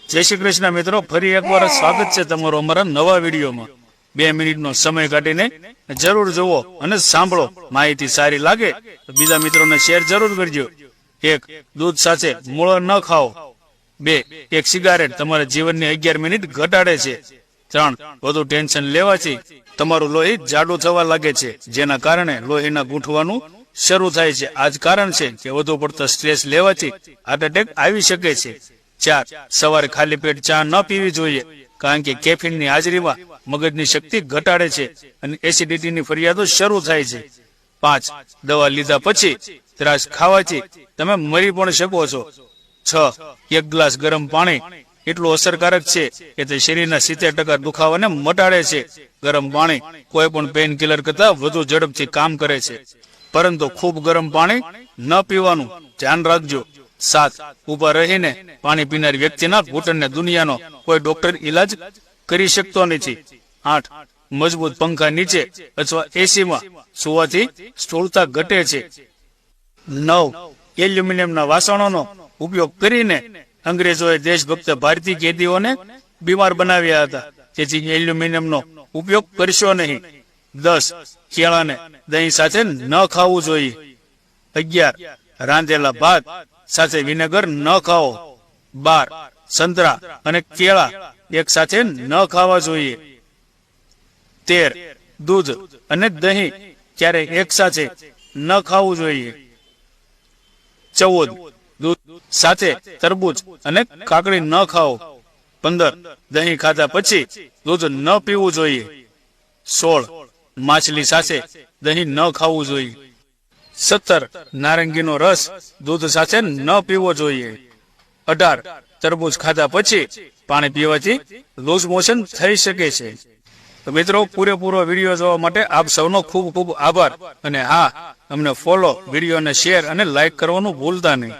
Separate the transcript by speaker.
Speaker 1: જય શ્રી કૃષ્ણ મિત્રો, ફરી એકવાર સ્વાગત છે તમારું અમારા નવા વિડીયોમાં। 2 મિનિટનો સમય કાઢીને જરૂર જુઓ અને સાંભળો। માહિતી સારી લાગે તો બીજા મિત્રોને શેર જરૂર કરજો। 1. દૂધ સાથે મૂળો ન ખાઓ। 2. એક સિગારેટ તમારા જીવનની 11 મિનિટ ઘટાડે છે। 3. વધુ ટેન્શન લેવાથી તમારું લોહી જાડું થવા લાગે છે, જેના કારણે લોહીના ગૂંઠવાનું શરૂ થાય છે। આ જ કારણ છે કે વધુ પડતો સ્ટ્રેસ લેવાથી હાર્ટ એટેક આવી શકે છે। 4. સવારે ખાલી પેટ ચા ન પીવી જોઈએ, કારણ કે કેફીનની હાજરીમાં મગજની શક્તિ ઘટાડે છે અને એસિડિટીની ફરિયાદો શરૂ થાય છે। 5. દવા લીધા પછી ત્રાસ ખાવાથી તમે મરી પણ શકો છો। 6. એક ગ્લાસ ગરમ પાણી એટલું અસરકારક છે કે તે શરીરના 70% દુખાવાને મટાડે છે। ગરમ પાણી કોઈ પણ પેઇન કિલર કરતા વધુ ઝડપથી કામ કરે છે, પરંતુ ખૂબ ગરમ પાણી ન પીવાનું ધ્યાન રાખજો। 7. ઉભા રહીને પાણી પીનાર વ્યક્તિના ઘૂંટણને દુનિયાનો કોઈ ડોક્ટર ઇલાજ કરી શકતો નથી। 8. મજબૂત પંખા નીચે અથવા એસીમાં સુવાથી સ્થૂળતા ઘટે છે। 9. એલ્યુમિનિયમના વાસણોનો ઉપયોગ કરીને અંગ્રેજોએ દેશભક્ત ભારતીય કેદીઓને બીમાર બનાવ્યા હતા, તેથી એલ્યુમિનિયમનો ઉપયોગ કરશો નહીં। 10. કેળાને દહીં સાથે ન ખાવું જોઈએ। 11. રાંધેલા ભાત સાથે વિનેગર ન ખાઓ। 12. સંતરા અને કેળા એક સાથે ન ખાવા જોઈએ। 13. દૂધ અને દહીં ક્યારેય એક સાથે ન ખાવું જોઈએ। 14. દૂધ સાથે તરબૂચ અને કાકડી ન ખાઓ। 15. દહીં ખાધા પછી દૂધ ન પીવું જોઈએ। 16. માછલી સાથે દહીં ન ખાવું જોઈએ। 17. નારંગીનો રસ દૂધ સાથે ન પીવો જોઈએ। 18. તરબૂચ ખાધા પછી પાણી પીવાથી લૂઝ મોશન થઈ શકે છે। તો મિત્રો, પૂરેપૂરો વિડીયો જોવા માટે આપ સૌનો ખૂબ ખૂબ આભાર, અને હા, અમને ફોલો, વિડીયોને શેર અને લાઈક કરવાનું ભૂલતા નહીં।